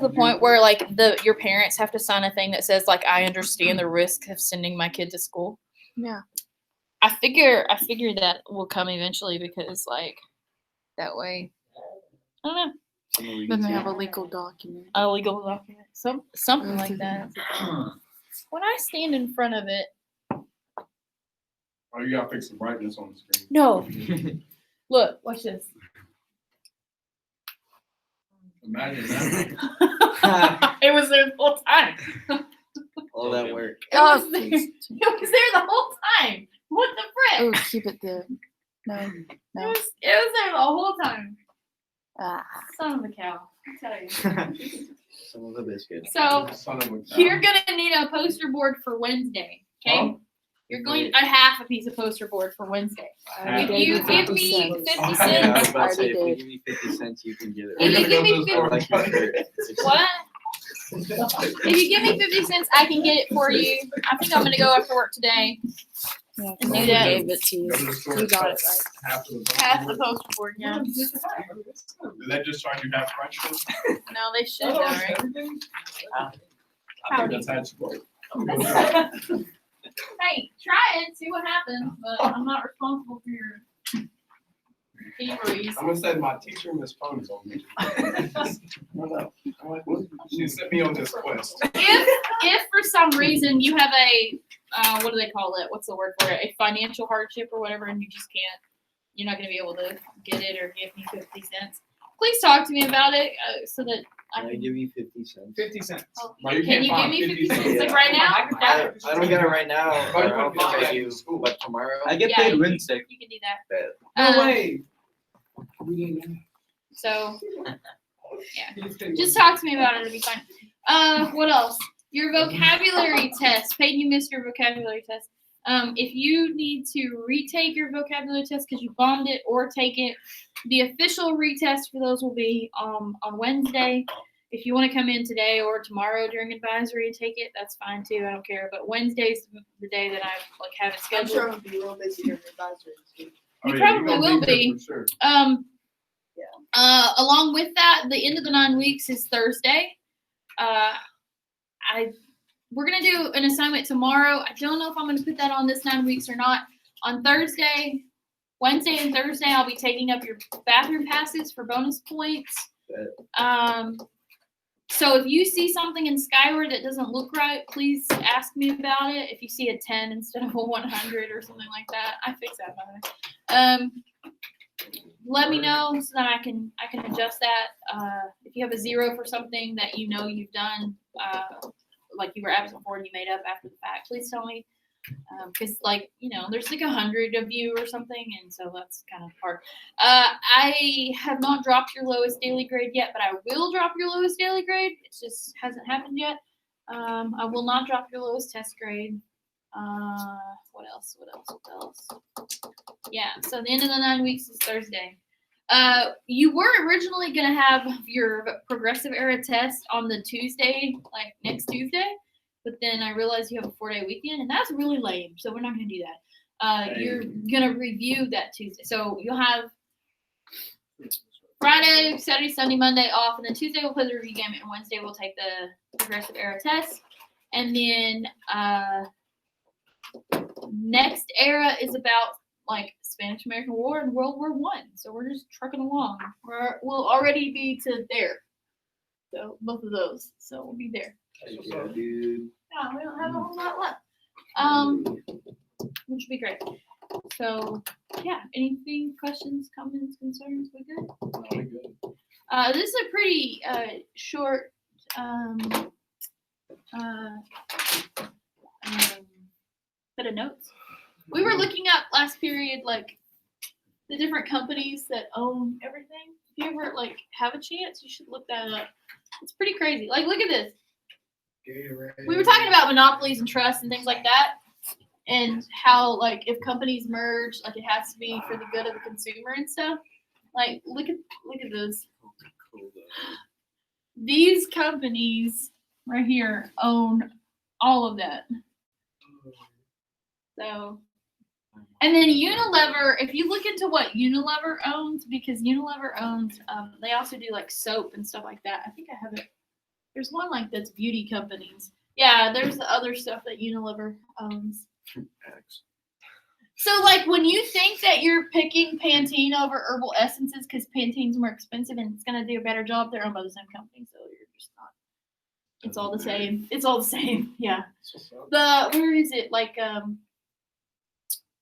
the point where like your parents have to sign a thing that says like I understand the risk of sending my kid to school. Yeah. I figure that will come eventually because like that way I don't know. Then they have a legal document. Something like that. When I stand in front of it. Oh, you gotta fix the brightness on the screen. No. Look, watch this. Imagine that. It was there the whole time. All that work. It was there the whole time. What the frick? Oh, keep it there. No. It was there the whole time. Ah. Son of a cow. I tell you. Some of the biscuits. So Son of a cow. you're gonna need a poster board for Wednesday. Okay. Huh? You're going to half a piece of poster board for Wednesday. If you give me 50 Yeah, I was cents, about to say, if you Already give me 50 cents, you can get it. If you give me I like your shirt. what? If you give me 50 cents, I can get it for you. I think I'm gonna go after work today. Yeah, And do I that. gave it to you. Go to the store You and got cut it right. half of the Half the poster board, yeah. Did they just charge you half price? No, they should though, right? I think that's how it's supposed. Hey, try it, see what happens, but I'm not responsible for your thieveries. I'm gonna say my teacher, Miss Phone, is on me. She sent me on this quest. If for some reason you have a what do they call it? What's the word for it? A financial hardship or whatever, and you just can't, you're not gonna be able to get it or give me 50 cents. Please talk to me about it so that I Can I can. give you 50 cents? 50 cents. Oh, But you can can't you give find me 50 cents. cents like right now? I don't get it right now. But But I'll you can pay get it you. in school. But tomorrow. I get Yeah, paid you- Wednesday. You can do that. Bet. No way. We didn't know. So just talk to me about it. It'll be fine. What else? Your vocabulary test. Peyton, you missed your vocabulary test. If you need to retake your vocabulary test because you bombed it or take it, the official retest for those will be on Wednesday. If you want to come in today or tomorrow during advisory and take it, that's fine too. I don't care. But Wednesday's the day that I like have it I'm scheduled. sure I'm gonna be real busy during advisory this week. You Oh, probably you're gonna will here be. for sure. Along with that, the end of the 9 weeks is Thursday. We're gonna do an assignment tomorrow. I don't know if I'm gonna put that on this 9 weeks or not. On Thursday, Wednesday and Thursday, I'll be taking up your bathroom passes for bonus points. So if you see something in Skyward that doesn't look right, please ask me about it. If you see a 10 instead of a 100 or something like that, I fix that by the way. Let me know so that I can adjust that. If you have a 0 for something that you know you've done, like you were absent for and you made up after the fact, please tell me. Because there's like 100 of you or something, and so that's kind of hard. I have not dropped your lowest daily grade yet, but I will drop your lowest daily grade. It just hasn't happened yet. I will not drop your lowest test grade. What else? Yeah, so the end of the 9 weeks is Thursday. You were originally going to have your progressive era test on the Tuesday, like next Tuesday, but then I realized you have a 4-day weekend, and that's really lame, so we're not going to do that. You're going to review that Tuesday. So you'll have Friday, Saturday, Sunday, Monday off, and then Tuesday we'll play the review game, and Wednesday we'll take the progressive era test. And then next era is about like Spanish American War and World War I. So we're just trucking along. We'll already be to there. So both of those. So we'll be there. Yeah, dude. Yeah, we don't have a whole lot left. Which would be great. So yeah, anything, questions, comments, concerns? We good? No, we good. This is a pretty short bit of notes. We were looking up last period, like the different companies that own everything. If you ever like have a chance, you should look that up. It's pretty crazy. Like, look at this. We were talking about monopolies and trusts and things like that, and how like if companies merge, like it has to be for the good of the consumer and stuff. Like, look at this. These companies right here own all of that. So, and then Unilever, if you look into what Unilever owns, because Unilever owns, they also do like soap and stuff like that. I think I have it There's one like that's beauty companies. Yeah, there's the other stuff that Unilever owns. X. So like when you think that you're picking Pantene over Herbal Essences because Pantene's more expensive and it's gonna do a better job, they're owned by the same company, so you're just not. It's all the same. It's all the same. Yeah. The where is it? Like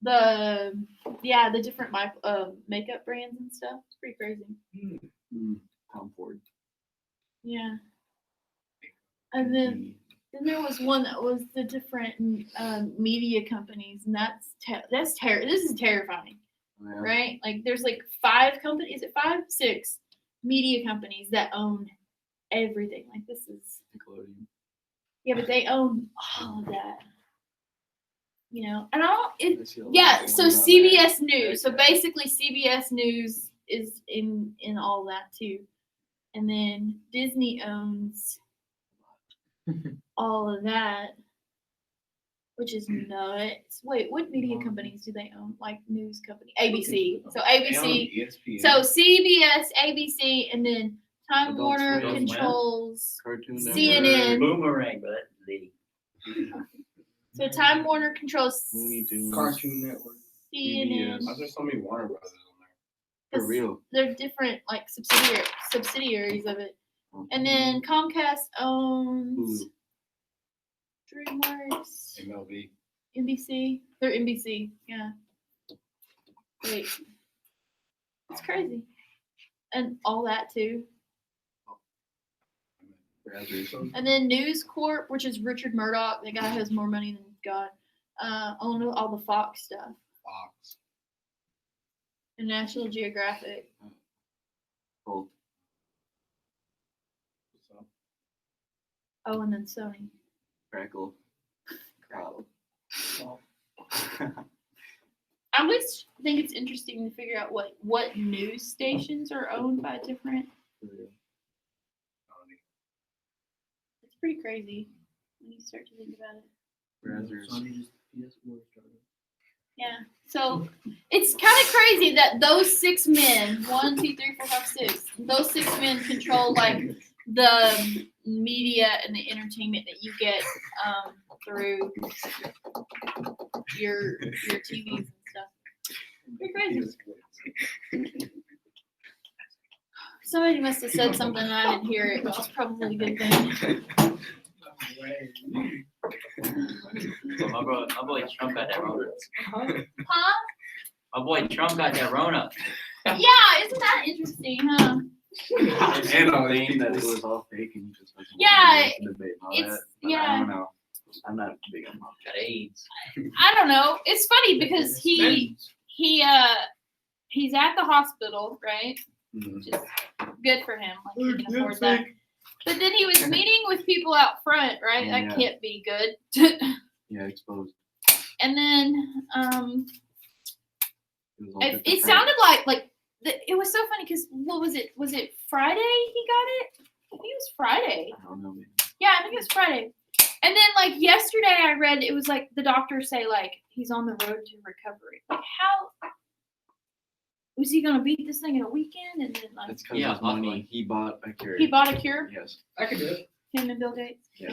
the different makeup brands and stuff. It's pretty crazy. Tom Ford. Yeah. And then there was one that was the different media companies, and this is terrifying, Yeah. right? Like there's like 5 companies. Is it 5, 6 media companies that own everything? Like this is Nickelodeon. yeah, but they own all of that. You know, and I don't. I see a lot Yeah, of so ones on CBS there. News. So Okay. basically, CBS News is in all that too, and then Disney owns all of that, which is nuts. Wait, what media companies do they own? Like news company, ABC. So ABC. ESPN. So CBS, ABC, and then Time Adult Warner Swim. controls. Cartoon Network. CNN. Boomerang, but that's the. So Time Warner controls Looney Tunes. Cartoon Network. CNN. Why is there so many Warner Brothers on there? For real. They're different like subsidiaries of it. And then Comcast owns Hulu. DreamWorks, MLB. NBC. They're NBC, yeah. Wait. It's crazy. And all that too. Brazzers. And then News Corp, which is Richard Murdoch, the guy who has more money than God, owned all the Fox stuff. Fox. And National Geographic. Cool. So, Oh, and then Sony. Crackle. Crackle. I always think it's interesting to figure out what news stations are owned by different. It's pretty crazy when you start to think about it. Brazzers. Yeah. So it's kind of crazy that those 6 men, 1, 2, 3, 4, 5, 6, those 6 men control like the media and the entertainment that you get through your TVs and stuff. Pretty crazy. Somebody must have said something and I didn't hear it, which is probably a good thing. Well, my boy Trump got that Rona. Huh? My boy Trump got that Rona. Yeah, isn't that interesting, huh? And all Saying that it these. was all fake and just wasn't Yeah, wanting to debate and all it's- that, but yeah. I don't know. I'm not big on that. Got AIDS. I don't know. It's funny because he's at the hospital, right? Mhm. Which is good for him. Like he can afford that. But then he was meeting with people out front, right? That Yeah. can't be good. Yeah, exposed. And then It was all it different sounded like it was so funny because what was it? Was it Friday he got it? I think it was Friday. I don't know, man. Yeah, I think it was Friday. And then like yesterday I read it was like the doctors say like he's on the road to recovery. Like how was he gonna beat this thing in a weekend? And then like It's because Yeah, of money. luckily. He bought a cure. he bought a cure, Yes. I could do it. him and Bill Gates. Yeah.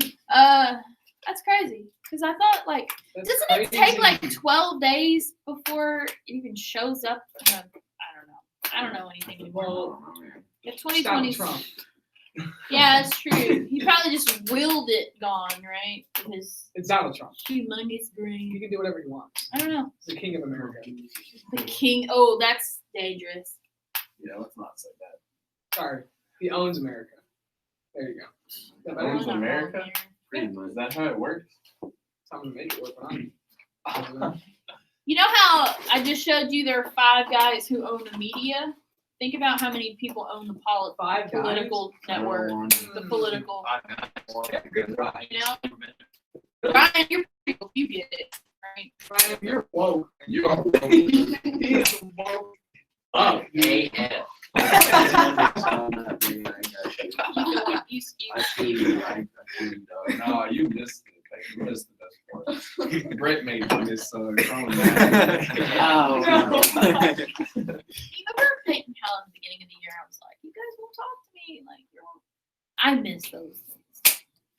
That's crazy. Because I thought like That's doesn't it crazy. take like 12 days before it even shows up? I don't know. I don't know anything anymore. Well, Oh, man. Yeah, stop 2020. Trump. Yeah, that's true. He probably just willed it gone, right? With his It's Donald Trump. humongous He brain. can do whatever he wants. I don't know. He's the king of America. The king. Oh, that's dangerous. Yeah, let's not say that. Sorry. He owns America. There you go. That Oh, owns not America? wrong Pretty much. Is that how it works? I'm gonna make it work on. You know how I just showed you there are 5 guys who own the media? Think about how many people own the 5 political network, the political. Good right. You know, Ryan, you're pretty cool. You get it, right? Ryan, you're woke. You are woke. He is woke. Fuck AF. I'm not big, I got you. You I see you. I see you, dog. No, you missed it. You missed the best part. Brett made this Chrome. Oh, no. remember Peyton Hell at the beginning of the year? I was like, you guys won't talk to me. Like, I miss those things.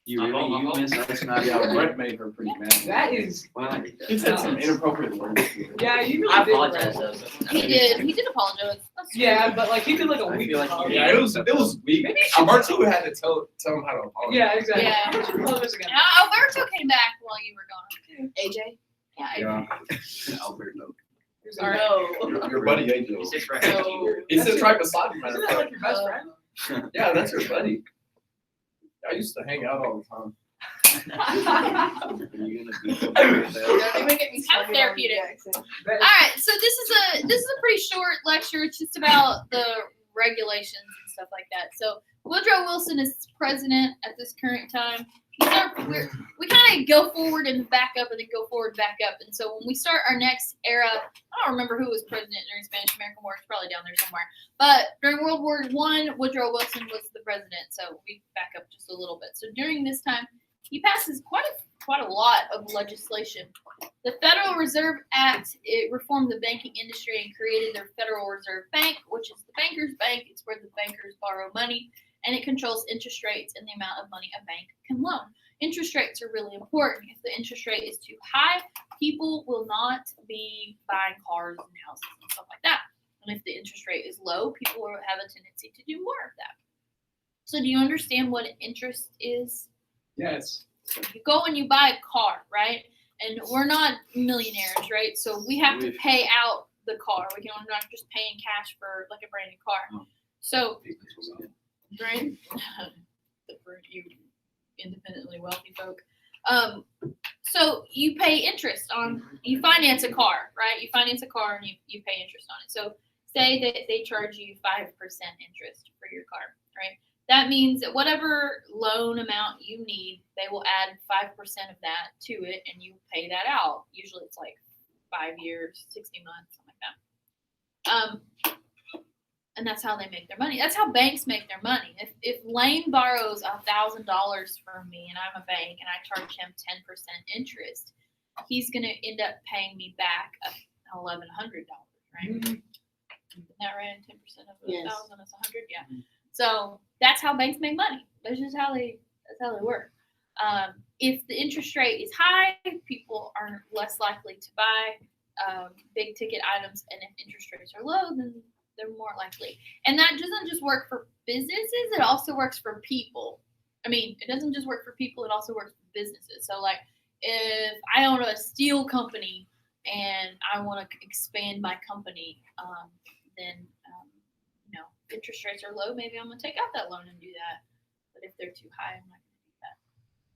You really, you miss us not Yeah, having Brett made her pretty mad. That is, Well, He said some inappropriate words. yeah, you really I did. apologize Brett. though. He did. He did apologize. That's true. Yeah, but like he did like a I week. feel like you- Yeah, it was weak. Maybe Alberto had to tell him how to apologize. Yeah, exactly. Yeah. How much you apologize again? Now, Alberto came back while you were gone. AJ? Yeah. Yeah. Alberto. Who's All in right. there? Your buddy AJ. You six right. No. He sits right beside me, Isn't man. that like your best friend? Yeah, that's your buddy. I used to hang out all the time. Are you gonna beat them? Don't even get me How started on therapeutic. Jackson. All right, so this is a pretty short lecture. It's just about the regulations and stuff like that. So Woodrow Wilson is president at this current time. We kind of go forward and back up, and then go forward, back up. And so when we start our next era, I don't remember who was president during Spanish American War. It's probably down there somewhere. But during World War I, Woodrow Wilson was the president. So we back up just a little bit. So during this time, he passes quite a lot of legislation. The Federal Reserve Act, it reformed the banking industry and created their Federal Reserve Bank, which is the banker's bank. It's where the bankers borrow money, and it controls interest rates and the amount of money a bank can loan. Interest rates are really important. If the interest rate is too high, people will not be buying cars and houses and stuff like that. And if the interest rate is low, people will have a tendency to do more of that. So do you understand what an interest is? Yes. So you go and you buy a car, right? And we're not millionaires, right? So we have to pay out the car. We're not just paying cash for like a brand new car. So, right? For you independently wealthy folk. So you pay interest on, you finance a car, right? You finance a car and you pay interest on it. So say that they charge you 5% interest for your car, right? That means that whatever loan amount you need, they will add 5% of that to it, and you pay that out. Usually it's like 5 years, 60 months, something like that. And that's how they make their money. That's how banks make their money. If Lane borrows $1,000 from me, and I'm a bank, and I charge him 10% interest, he's going to end up paying me back $1,100, right? Mm-hmm. Isn't that right? 10% of Yes. 1,000 is 100, yeah. So that's how banks make money. That's just how they work. If the interest rate is high, people are less likely to buy big ticket items, and if interest rates are low, then they're more likely. And that doesn't just work for businesses; it also works for people. I mean, it doesn't just work for people; it also works for businesses. So, like, if I own a steel company and I want to expand my company, then interest rates are low, maybe I'm gonna take out that loan and do that. But if they're too high, I'm not gonna do that.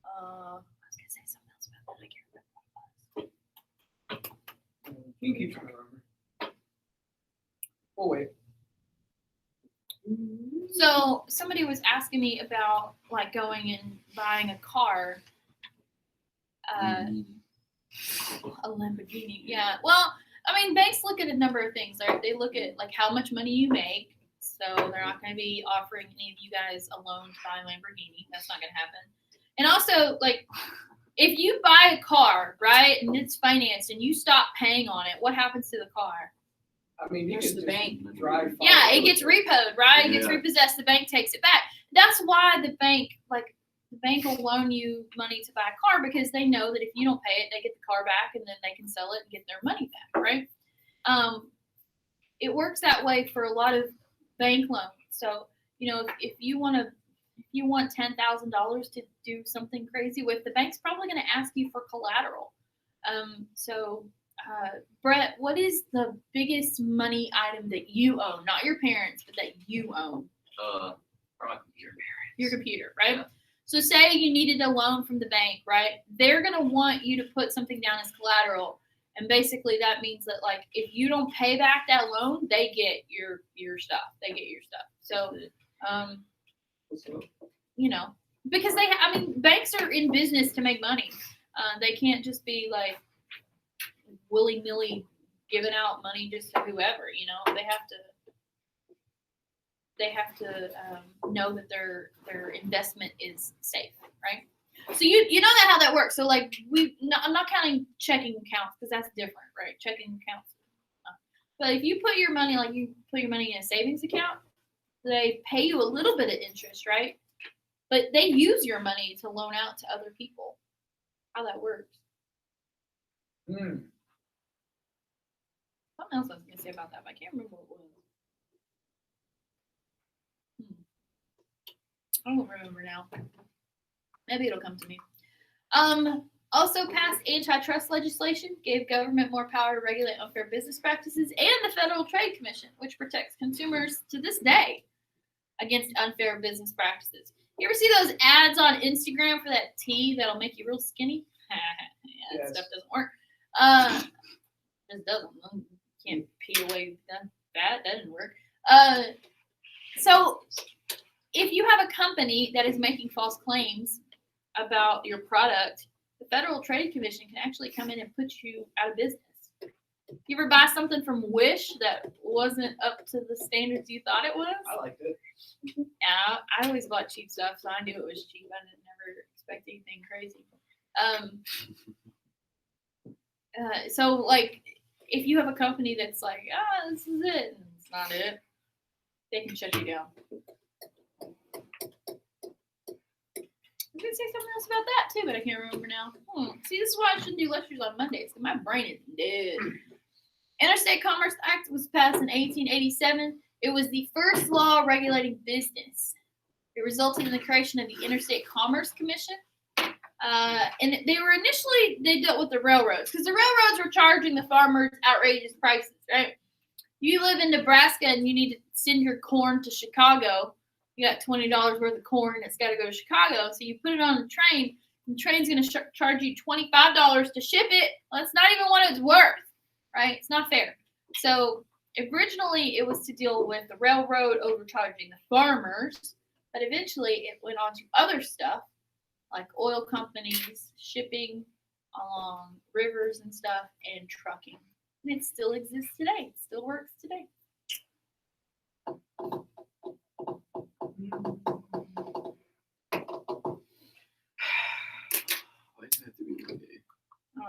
I was gonna say something else about that. I can't remember. You can keep trying to remember. We'll wait. So somebody was asking me about like going and buying a car, a Lamborghini. Yeah. Well, I mean, banks look at a number of things. They look at like how much money you make. So they're not going to be offering any of you guys a loan to buy a Lamborghini. That's not going to happen. And also, like, if you buy a car, right, and it's financed, and you stop paying on it, what happens to the car? I mean, you There's can the just bank. drive. Yeah, it gets repoed, right? It gets Yeah. repossessed. The bank takes it back. That's why the bank will loan you money to buy a car, because they know that if you don't pay it, they get the car back, and then they can sell it and get their money back, right? It works that way for a lot of bank loans. So, if you want $10,000 to do something crazy with, the bank's probably going to ask you for collateral. Brett, what is the biggest money item that you own? Not your parents, but that you own. From my computer. Your computer, right? Yeah. So say you needed a loan from the bank, right? They're going to want you to put something down as collateral. And basically that means that, like, if you don't pay back that loan, they get your stuff. They get your stuff. So, because banks are in business to make money. They can't just be like willy-nilly giving out money just to whoever, they have to know that their investment is safe, right? So you know how that works. So like I'm not counting checking accounts because that's different, right? Checking accounts. But if you put your money in a savings account, they pay you a little bit of interest, right? but they use your money to loan out to other people. How that works. Hmm. Something else I was gonna say about that, but I can't remember what it was. I don't remember now. Maybe it'll come to me. Also passed antitrust legislation, gave government more power to regulate unfair business practices, and the Federal Trade Commission, which protects consumers to this day against unfair business practices. You ever see those ads on Instagram for that tea that'll make you real skinny? Yeah, that Yes. stuff doesn't work. Just doesn't. You can't pee away that fat. That didn't work. So if you have a company that is making false claims about your product, the Federal Trade Commission can actually come in and put you out of business. You ever buy something from Wish that wasn't up to the standards you thought it was? I liked it. Yeah, I always bought cheap stuff, so I knew it was cheap. I didn't never expect anything crazy. So like, if you have a company that's like, this is it, and it's not it, they can shut you down. I was gonna say something else about that too, but I can't remember now. See, this is why I shouldn't do lectures on Mondays, because my brain is dead. Interstate Commerce Act was passed in 1887. It was the first law regulating business. It resulted in the creation of the Interstate Commerce Commission. And they dealt with the railroads, because the railroads were charging the farmers outrageous prices, right? You live in Nebraska and you need to send your corn to Chicago. You got $20 worth of corn and it's got to go to Chicago. So you put it on the train, and the train's going to charge you $25 to ship it. Well, that's not even what it's worth, right? It's not fair. So originally it was to deal with the railroad overcharging the farmers, but eventually it went on to other stuff like oil companies, shipping along rivers and stuff, and trucking. And it still exists today. It still works today. Why does it have to be Monday? I don't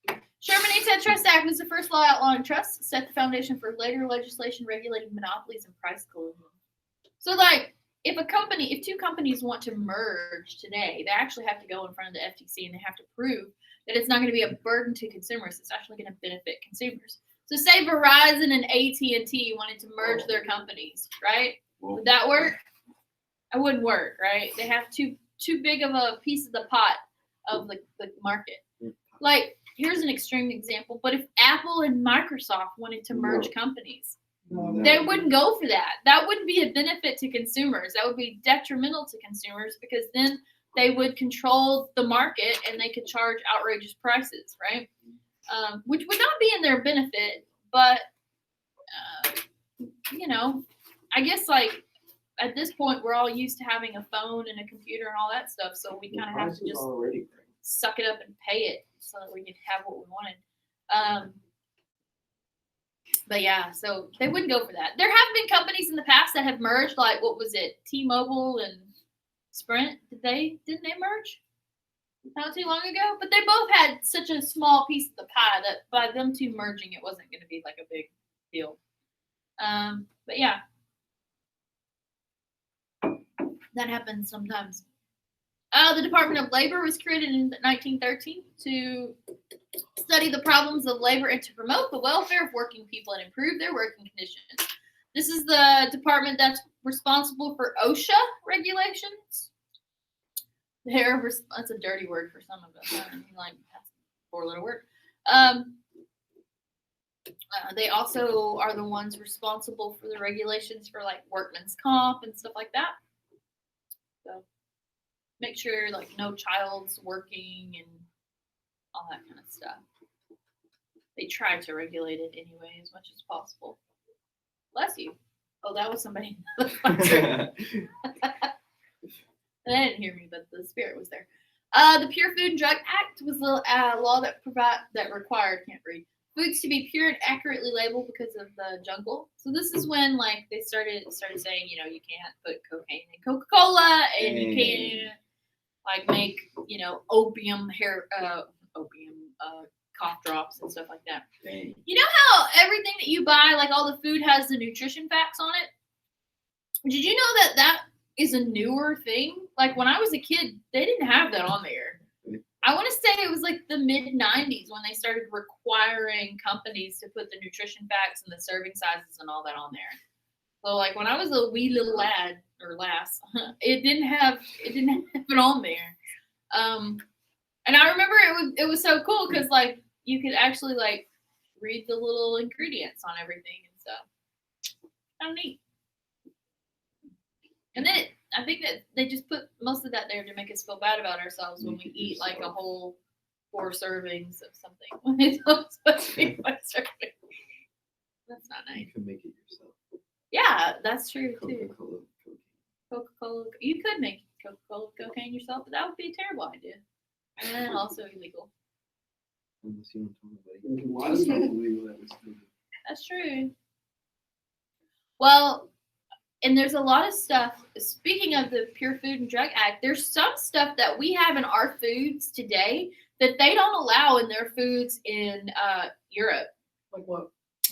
know. Sherman Antitrust Act was the first law outlawing trusts, set the foundation for later legislation regulating monopolies and price collusion. So, like, if two companies want to merge today, they actually have to go in front of the FTC and they have to prove that it's not going to be a burden to consumers. It's actually going to benefit consumers. So, say Verizon and AT&T wanted to merge their companies, right? Would that work? It wouldn't work, right? They have too big of a piece of the pot of the market. Like, here's an extreme example, but if Apple and Microsoft wanted to merge companies, they wouldn't go for that. That wouldn't be a benefit to consumers. That would be detrimental to consumers, because then they would control the market and they could charge outrageous prices, right? Which would not be in their benefit, but, I guess, like, at this point, we're all used to having a phone and a computer and all that stuff, so we kind of have to just suck it up and pay it so that we can have what we wanted. But yeah, so they wouldn't go for that. There have been companies in the past that have merged, like, what was it, T-Mobile and Sprint? Didn't they merge not too long ago? But they both had such a small piece of the pie that by them two merging, it wasn't going to be like a big deal. But yeah, that happens sometimes. The Department of Labor was created in 1913 to study the problems of labor and to promote the welfare of working people and improve their working conditions. This is the department that's responsible for OSHA regulations. That's a dirty word for some of us. I mean, like, that's a four-letter word. They also are the ones responsible for the regulations for, like, workman's comp and stuff like that. So make sure, like, no child's working and all that kind of stuff. They try to regulate it anyway as much as possible. Bless you. Oh, that was somebody. They didn't hear me, but the spirit was there. The Pure Food and Drug Act was the law that required foods to be pure and accurately labeled because of the jungle. So this is when, like, they started saying, you can't put cocaine in Coca-Cola, and you can't, like, make, opium cough drops and stuff like that. Dang. You know how everything that you buy, like all the food, has the nutrition facts on it? Did you know that is a newer thing. Like when I was a kid, they didn't have that on there. I want to say it was like the mid 90s when they started requiring companies to put the nutrition facts and the serving sizes and all that on there. So like when I was a wee little lad or lass, it didn't have it on there. And I remember it was so cool because like you could actually like read the little ingredients on everything and stuff. Kind of neat. And then I think that they just put most of that there to make us feel bad about ourselves when we eat like a whole 4 servings of something when it's supposed to be 1 serving. That's not nice. You can make it yourself. Yeah, that's true too. Coca-Cola, cocaine. Coca-Cola. You could make Coca-Cola cocaine yourself, but that would be a terrible idea. And also illegal. Unless you don't tell nobody. Why That's is not it? illegal, that was stupid. That's true. Well, and there's a lot of stuff. Speaking of the Pure Food and Drug Act, there's some stuff that we have in our foods today that they don't allow in their foods in Europe. Like what?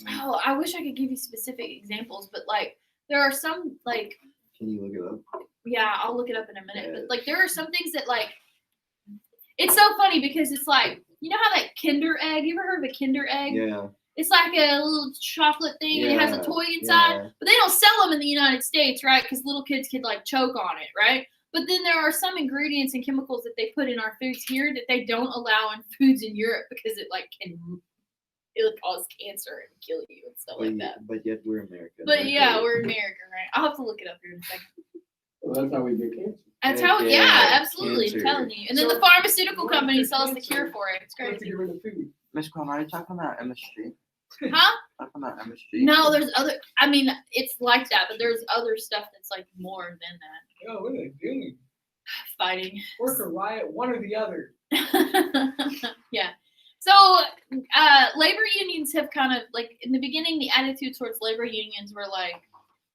Oh, I wish I could give you specific examples, but like there are some like Can you look it up? yeah, I'll look it up in a minute. Yeah. But like there are some things that like it's so funny because it's like you know how that Kinder egg, you ever heard of a Kinder egg? Yeah. It's like a little chocolate thing and it has a Yeah, toy inside. yeah. But they don't sell them in the United States, right? Because little kids could like choke on it, right? But then there are some ingredients and chemicals that they put in our foods here that they don't allow in foods in Europe because it like it'll cause cancer and kill you and stuff like that. But yet we're American. But right? yeah, we're American, right? I'll have to look it up here in a second. Well, that's how we get cancer. That's Yeah, how, yeah, yeah, absolutely. cancer. I'm telling you. And then So, the pharmaceutical what if company you're sells the cancer? cure for it. It's We have to crazy. get rid of food. Miss Quan, are you talking about MSG? Huh? Talking about MSG? No, there's other, I mean, it's like that, but there's other stuff that's like more than that. Yo, what are they doing? Fighting. Worker riot, one or the other. Yeah. So, labor unions have kind of like in the beginning, the attitude towards labor unions were like,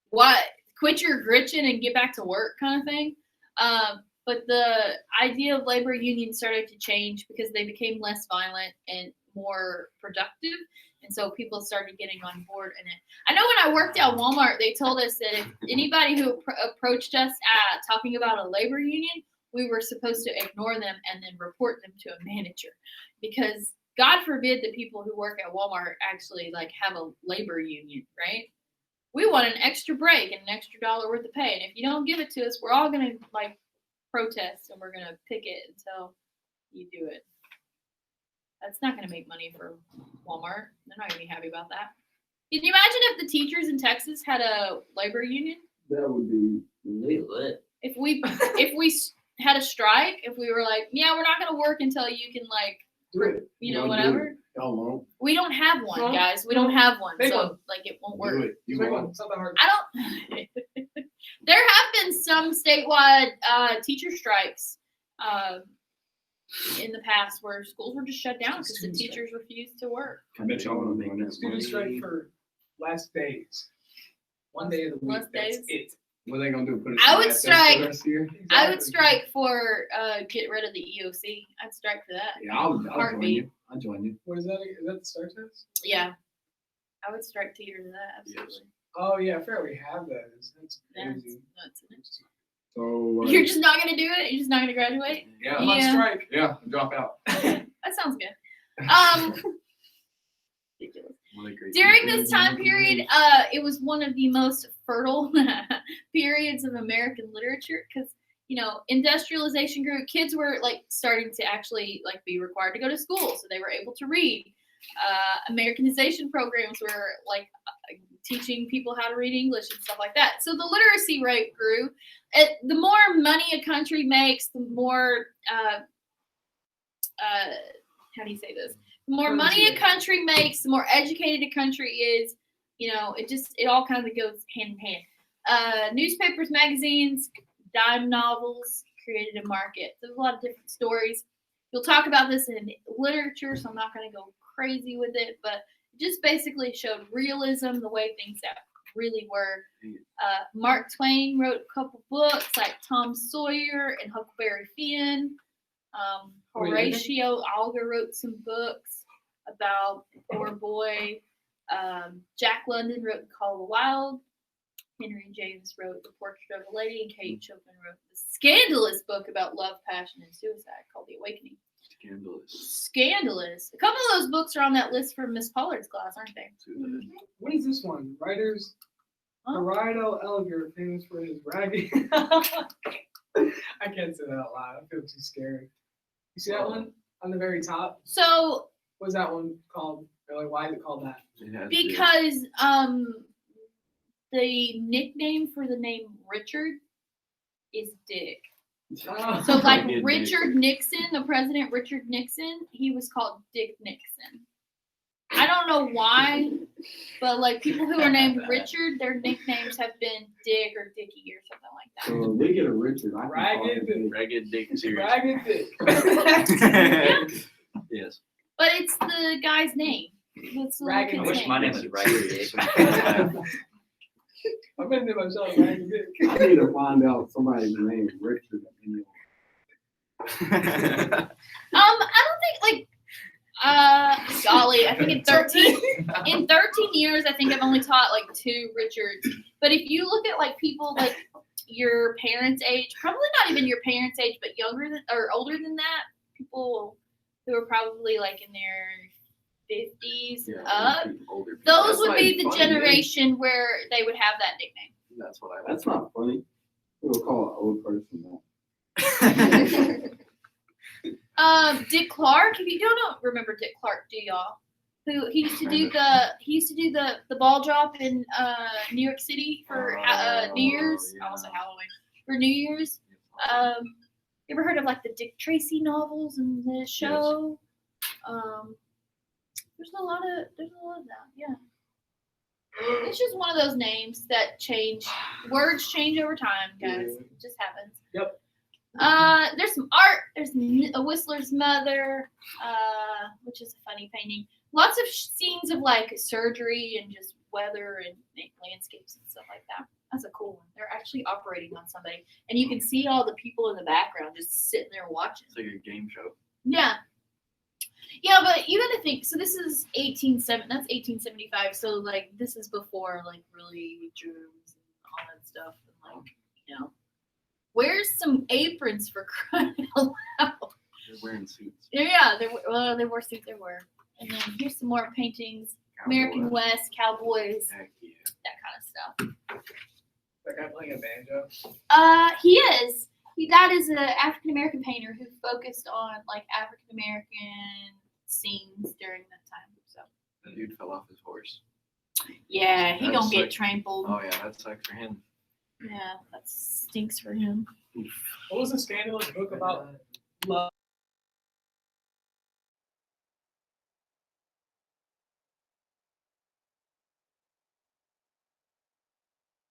"What? Quit your gritching and get back to work," kind of thing. But the idea of labor unions started to change because they became less violent and more productive, and so people started getting on board in it. I know when I worked at Walmart, they told us that if anybody who approached us talking about a labor union, we were supposed to ignore them and then report them to a manager, because God forbid that people who work at Walmart actually like have a labor union, right? We want an extra break and an extra $1 worth of pay, and if you don't give it to us, we're all gonna like protest and we're gonna picket until you do it. That's not gonna make money for Walmart. They're not gonna be happy about that. Can you imagine if the teachers in Texas had a labor union? That would be We lit. If we had a strike, if we were like, yeah, we're not gonna work until you can like, do it. you know, Don't do whatever. Y'all won't. We don't have one, No. guys. We don't have one, Make so one. like it won't Do work. it. You Pick won't. one. It's not that hard. I don't. There have been some statewide teacher strikes in the past where schools were just shut down because the Student strike. teachers refused to work. I bet y'all wanna make that Student strike money. for last days. One day of the week. Less That's days? it. What are they gonna do? Put us I on would that desk strike- for the rest of the year? I would Exactly. strike for get rid of the EOC. I'd strike for that. Yeah, I'll join Heartbeat. you. I'll join you. What is that? Is that the start test? Yeah, I would strike 2 years of that. Absolutely. Oh yeah, I forgot we have those. That's That's crazy. nuts. So You're just not gonna do it. You're just not gonna graduate. yeah, I'm on Yeah. strike. yeah, drop out. That sounds good. Ridiculous. What a great During weekend. this time period, it was one of the most fertile periods of American literature because, you know, industrialization grew. Kids were like starting to actually like be required to go to school, so they were able to read. Americanization programs were like teaching people how to read English and stuff like that. So the literacy rate grew. The more money a country makes, the more how do you say this? The more money a country makes, the more educated a country is. You know, it all kind of goes hand in hand. Newspapers, magazines, dime novels created a market. There's a lot of different stories. You'll talk about this in literature, so I'm not going to go crazy with it, but it just basically showed realism, the way things that really were. Mark Twain wrote a couple books like Tom Sawyer and Huckleberry Finn. Horatio Alger wrote some books about a poor boy. Jack London wrote The Call of the Wild. Henry James wrote The Portrait of a Lady, and Kate Chopin wrote the scandalous book about love, passion, and suicide called The Awakening. Scandalous. Scandalous. A couple of those books are on that list for Miss Pollard's class, aren't they? What is this one? Writers. Huh? Gerardo Elger, famous for his ragged. I can't say that out loud. I feel too scared. You see that one on the very top? So What's that one called? Or like, why is it called that? because the nickname for the name Richard is Dick. Oh. So like Dick Richard Nixon, the president Richard Nixon, he was called Dick Nixon. I don't know why, but like people who are named Richard, their nicknames have been Dick or Dickie or something like that. So we get a Richard. I can call Ragged. him Ragged Dick series. Ragged Dick. Yes. But it's the guy's name. It's the Ragged I kid's wish name. my name was Ragged Dick. I'm gonna name myself Ragged Dick. I need to find out somebody's name Richard. I don't think like golly, I think in 13 years I think I've only taught like 2 Richards. But if you look at like people like your parents' age, probably not even your parents' age, but younger than or older than that, people who are probably like in their 50s up, Older people. those That's would not be the funny, generation where they would have that nickname. That's what I. That's not funny. We'll call an old person that. Dick Clark. If you don't remember Dick Clark, do y'all? Who he used to do the ball drop in New York City for New Year's. I almost said Halloween for New Year's. You ever heard of like the Dick Tracy novels and the show? There's a lot of that. Yeah. It's just one of those names that change. Words change over time, guys. Yeah. It just happens. Yep. There's some art. There's a Whistler's Mother, which is a funny painting. Lots of scenes of like surgery and just weather and landscapes and stuff like that. That's a cool one. They're actually operating on somebody, and you can see all the people in the background just sitting there watching. It's like a game show. Yeah. Yeah, but you gotta think. So this is 1875. So like this is before like really germs and all that stuff. And like where's some aprons for crying out loud? They're wearing suits. Yeah, they wore suits. They were. And then here's some more paintings. American Cowboy. West, Cowboys, Heck yeah. that kind of stuff. That guy playing a banjo. He is. That is an African American painter who focused on like African American scenes during that time. So The dude fell off his horse. yeah, he That's gonna get sick. trampled. Oh yeah, that sucks for him. Yeah, that stinks for him. What was the scandalous book about love?